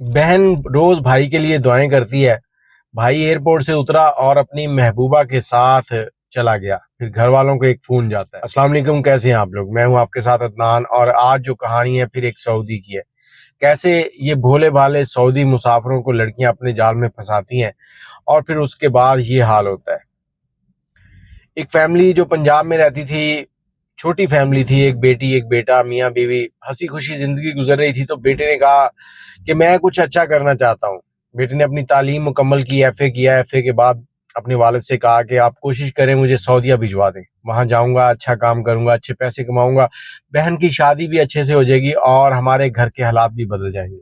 बहन रोज भाई के लिए दुआएं करती है। भाई एयरपोर्ट से उतरा और अपनी महबूबा के साथ चला गया। फिर घर वालों को एक फोन जाता है। अस्सलाम वालेकुम, कैसे हैं आप लोग? मैं हूं आपके साथ अदनान, और आज जो कहानी है फिर एक सऊदी की है। कैसे ये भोले भाले सऊदी मुसाफिरों को लड़कियां अपने जाल में फंसाती हैं और फिर उसके बाद ये हाल होता है। एक फैमिली जो पंजाब में रहती थी, छोटी फैमिली थी, एक बेटी एक बेटा, मियाँ बीवी, हंसी खुशी जिंदगी गुजर रही थी। तो बेटे ने कहा कि मैं कुछ अच्छा करना चाहता हूँ। बेटे ने अपनी तालीम मुकम्मल की, एफए किया। एफए के बाद अपने वालिद से कहा कि आप कोशिश करें मुझे सऊदीया भिजवा दें, वहां जाऊंगा, अच्छा काम करूंगा, अच्छे पैसे कमाऊंगा, बहन की शादी भी अच्छे से हो जाएगी और हमारे घर के हालात भी बदल जाएंगे।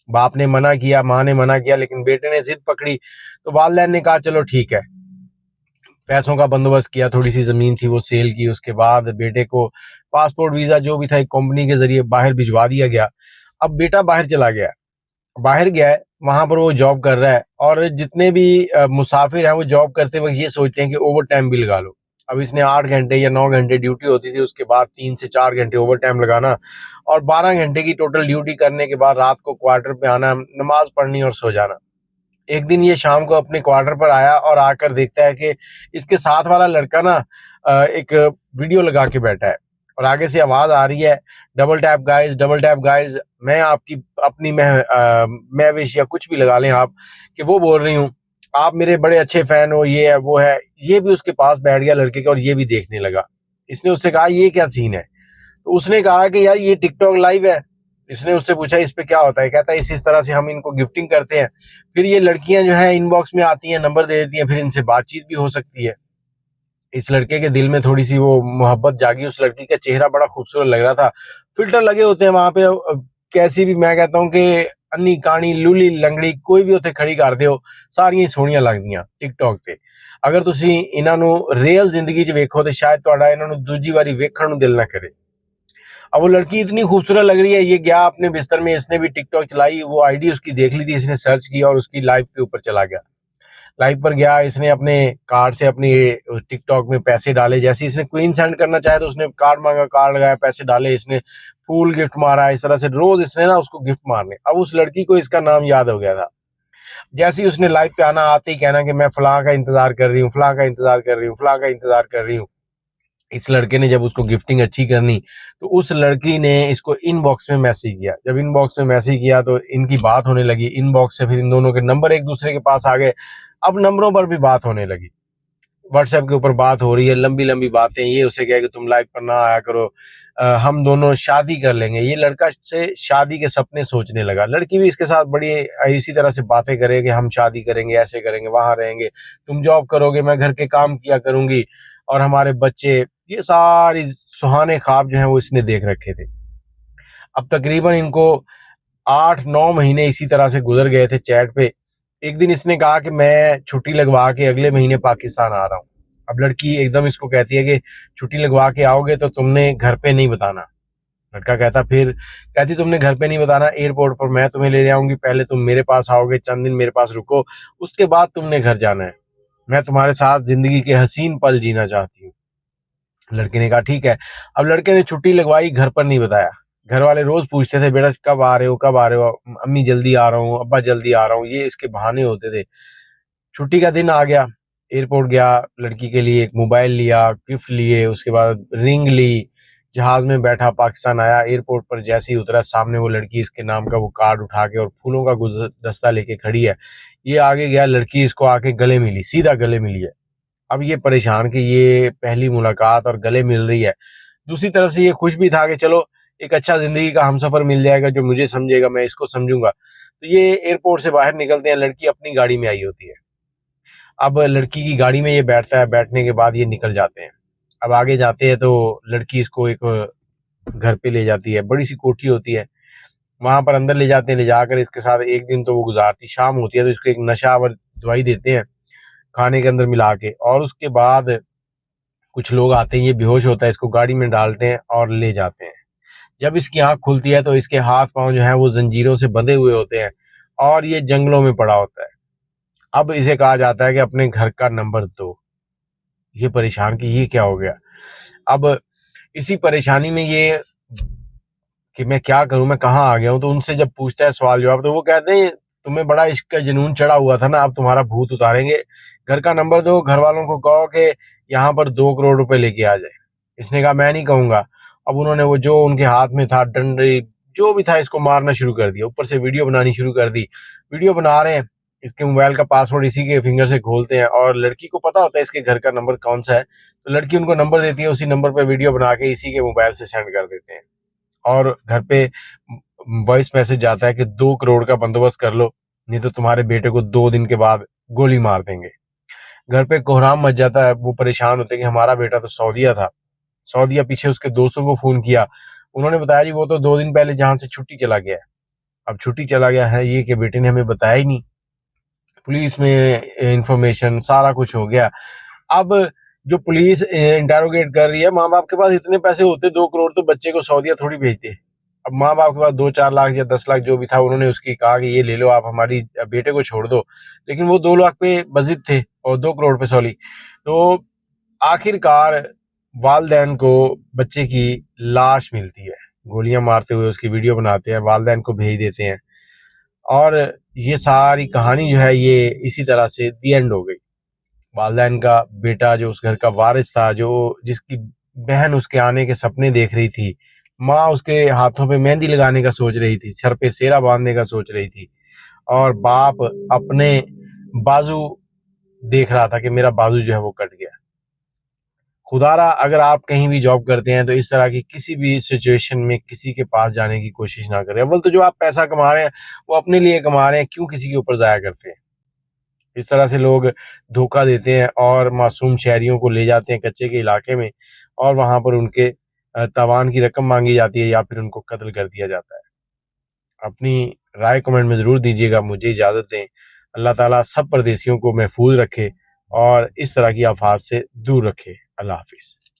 बाप ने मना किया, माँ ने मना किया, लेकिन बेटे ने जिद पकड़ी। तो वालिदैन ने कहा चलो ठीक है। पैसों का बंदोबस्त किया, थोड़ी सी जमीन थी वो सेल की। उसके बाद बेटे को पासपोर्ट वीजा जो भी था एक कंपनी के जरिए बाहर भिजवा दिया गया। अब बेटा बाहर चला गया, बाहर गया है, वहां पर वो जॉब कर रहा है। और जितने भी मुसाफिर हैं वो जॉब करते वक्त ये सोचते हैं कि ओवर टाइम भी लगा लो। अब इसने 8 घंटे या 9 घंटे ड्यूटी होती थी, उसके बाद 3 से 4 घंटे ओवर टाइम लगाना और 12 घंटे की टोटल ड्यूटी करने के बाद रात को क्वार्टर पे आना, नमाज पढ़नी और सो जाना। एक दिन ये शाम को अपने क्वार्टर पर आया और आकर देखता है कि इसके साथ वाला लड़का ना एक वीडियो लगा के बैठा है और आगे से आवाज आ रही है, double tap guys, double tap guys. मैं आपकी अपनी मैं विश या कुछ भी लगा लें आप, कि वो बोल रही हूँ आप मेरे बड़े अच्छे फैन हो, ये है वो है। ये भी उसके पास बैठ गया लड़के के और ये भी देखने लगा। इसने उससे कहा ये क्या सीन है? तो उसने कहा कि यार ये टिकटॉक लाइव है। इसने उससे पूछा इस पे क्या होता है? कहता है इस तरह से हम इनको गिफ्टिंग करते हैं, फिर ये लड़कियां जो है इनबॉक्स में आती हैं, नंबर दे देती हैं, फिर इनसे बातचीत भी हो सकती है। इस लड़के के दिल में थोड़ी सी वो मोहब्बत जागी। उस लड़की का चेहरा बड़ा खूबसूरत लग रहा था। फिल्टर लगे होते हैं वहां पे, कैसी भी, मैं कहता हूँ कि अन्नी काणी लूली लंगड़ी कोई भी होते खड़ी कर दो, सारियां सोहणियां लगदियां टिकटॉक ते। अगर तुसी इन्हां नू रियल जिंदगी च वेखो तो शायद तुहाडा इन्हां नू दूजी वारी वेखण नू दिल ना करे। अब वो लड़की इतनी खूबसूरत लग रही है, ये गया अपने बिस्तर में, इसने भी टिकटॉक चलाई, वो आईडी उसकी देख ली थी, इसने सर्च किया और उसकी लाइव के ऊपर चला गया। लाइव पर गया, इसने अपने कार्ड से अपनी टिकटॉक में पैसे डाले। जैसे इसने क्वीन सेंड करना चाहे तो उसने कार्ड मांगा, कार्ड लगाया, पैसे डाले, इसने फूल गिफ्ट मारा। इस तरह से रोज इसने ना उसको गिफ्ट मारने। अब उस लड़की को इसका नाम याद हो गया था। जैसे ही उसने लाइव पे आना, आते ही कहना कि मैं फलां का इंतजार कर रही हूँ, फलां का इंतजार कर रही हूँ, फलां का इंतजार कर रही हूँ। इस लड़के ने जब उसको गिफ्टिंग अच्छी करनी तो उस लड़की ने इसको इनबॉक्स में मैसेज किया। जब इनबॉक्स में मैसेज किया तो इनकी बात होने लगी। इनबॉक्स से फिर इन दोनों के नंबर एक दूसरे के पास आ गए। अब नंबरों पर भी बात होने लगी, व्हाट्सएप के ऊपर बात हो रही है, लंबी लंबी बातें। ये उसे कहे कि तुम लाइव पर ना आया करो, हम दोनों शादी कर लेंगे। ये लड़का से शादी के सपने सोचने लगा। लड़की भी इसके साथ बड़ी इसी तरह से बातें करे कि हम शादी करेंगे, ऐसे करेंगे, वहां रहेंगे, तुम जॉब करोगे, मैं घर के काम किया करूंगी और हमारे बच्चे। ये सारी सुहाने ख्वाब जो है वो इसने देख रखे थे। अब तकरीबन इनको 8-9 महीने इसी तरह से गुजर गए थे चैट पे। एक दिन इसने कहा कि मैं छुट्टी लगवा के अगले महीने पाकिस्तान आ रहा हूँ। अब लड़की एकदम इसको कहती है कि छुट्टी लगवा के आओगे तो तुमने घर पे नहीं बताना। लड़का कहता फिर, कहती तुमने घर पे नहीं बताना, एयरपोर्ट पर मैं तुम्हें ले जाऊंगी, पहले तुम मेरे पास आओगे, चंद दिन मेरे पास रुको, उसके बाद तुमने घर जाना है। मैं तुम्हारे साथ जिंदगी के हसीन पल जीना चाहती हूँ। लड़के ने कहा ठीक है। अब लड़के ने छुट्टी लगवाई, घर पर नहीं बताया। घर वाले रोज पूछते थे बेटा कब आ रहे हो, कब आ रहे हो? अम्मी जल्दी आ रहा हूँ, अब्बा जल्दी आ रहा हूँ, ये इसके बहाने होते थे। छुट्टी का दिन आ गया, एयरपोर्ट गया, लड़की के लिए एक मोबाइल लिया, गिफ्ट लिए, उसके बाद रिंग ली, जहाज में बैठा, पाकिस्तान आया। एयरपोर्ट पर जैसे ही उतरा, सामने वो लड़की इसके नाम का वो कार्ड उठा के और फूलों का गुलदस्ता लेके खड़ी है। ये आगे गया, लड़की इसको आके गले मिली, सीधा गले मिली है। अब ये परेशान कि ये पहली मुलाकात और गले मिल रही है। दूसरी तरफ से ये खुश भी था कि चलो एक अच्छा जिंदगी का हमसफर मिल जाएगा जो मुझे समझेगा, मैं इसको समझूंगा। तो ये एयरपोर्ट से बाहर निकलते हैं, लड़की अपनी गाड़ी में आई होती है। अब लड़की की गाड़ी में ये बैठता है, बैठने के बाद ये निकल जाते हैं। अब आगे जाते हैं तो लड़की इसको एक घर पे ले जाती है, बड़ी सी कोठी होती है, वहां पर अंदर ले जाते हैं। ले जाकर इसके साथ एक दिन तो वो गुजारती, शाम होती है तो इसको एक नशावर दवाई देते हैं खाने के अंदर मिला के। और उसके बाद कुछ लोग आते हैं, ये बेहोश होता है, इसको गाड़ी में डालते हैं और ले जाते हैं। जब इसकी आंख खुलती है तो इसके हाथ पांव जो है वो जंजीरों से बंधे हुए होते हैं और ये जंगलों में पड़ा होता है। अब इसे कहा जाता है कि अपने घर का नंबर दो। ये परेशान कि ये क्या हो गया। अब इसी परेशानी में ये कि मैं क्या करूं, मैं कहाँ आ गया हूं। तो उनसे जब पूछता है सवाल जवाब, तो वो कहते हैं तुम्हें बड़ा इश्क का जुनून चढ़ा हुआ था ना, अब तुम्हारा भूत उतारेंगे। घर का नंबर दो, घर वालों को कहो कि यहाँ पर 2 करोड़ रुपए लेके आ जाए। इसने कहा मैं नहीं कहूंगा। अब उन्होंने वो जो उनके हाथ में था डंडे जो भी था, इसको मारना शुरू कर दिया। ऊपर से वीडियो बनानी शुरू कर दी। वीडियो बना रहे हैं, इसके मोबाइल का पासवर्ड इसी के फिंगर से खोलते हैं, और लड़की को पता होता है इसके घर का नंबर कौन सा है। तो लड़की उनको नंबर देती है, उसी नंबर पे वीडियो बना के इसी के मोबाइल से सेंड कर देते हैं। और घर पे वॉइस मैसेज जाता है कि 2 करोड़ का बंदोबस्त कर लो, नहीं तो तुम्हारे बेटे को 2 दिन के बाद गोली मार देंगे। घर पे कोहराम मच जाता है। वो परेशान होते हैं कि हमारा बेटा तो सऊदीया था, सऊदीया पीछे उसके दोस्तों को फोन किया। उन्होंने बताया जी वो तो 2 दिन पहले जहां से छुट्टी चला गया है। अब छुट्टी चला गया है ये कि बेटे ने हमें बताया ही नहीं। पुलिस में इंफॉर्मेशन सारा कुछ हो गया। अब जो पुलिस इंटेरोगेट कर रही है, माँ बाप के पास इतने पैसे होते 2 करोड़ तो बच्चे को सऊदीया थोड़ी भेजते। अब माँ बाप के पास 2-4 लाख या 10 लाख जो भी था, उन्होंने उसकी कहा कि ये ले लो आप, हमारी बेटे को छोड़ दो। लेकिन वो 2 लाख पे बजिद थे और 2 करोड़ पे सॉरी। तो आखिरकार वालदैन को बच्चे की लाश मिलती है, गोलियां मारते हुए उसकी वीडियो बनाते हैं, वालदैन को भेज देते हैं। और ये सारी कहानी जो है ये इसी तरह से दी एंड हो गई। वालदैन का बेटा जो उस घर का वारिस था, जो जिसकी बहन उसके आने के सपने देख रही थी, माँ उसके हाथों पे मेहंदी लगाने का सोच रही थी, सर पे सेहरा बांधने का सोच रही थी, और बाप अपने बाजू देख रहा था कि मेरा बाजू जो है वो कट गया। खुदारा अगर आप कहीं भी जॉब करते हैं तो इस तरह की किसी भी सिचुएशन में किसी के पास जाने की कोशिश ना करें। अव्वल तो जो आप पैसा कमा रहे हैं वो अपने लिए कमा रहे हैं, क्यों किसी के ऊपर जाया करते हैं। इस तरह से लोग धोखा देते हैं और मासूम शहरियों को ले जाते हैं कच्चे के इलाके में, और वहां पर उनके तावान की रकम मांगी जाती है या फिर उनको कत्ल कर दिया जाता है। अपनी राय कमेंट में ज़रूर दीजिएगा। मुझे इजाज़त दें। अल्लाह ताला सब परदेशियों को महफूज रखे और इस तरह की आफात से दूर रखे। अल्लाह हाफिज़।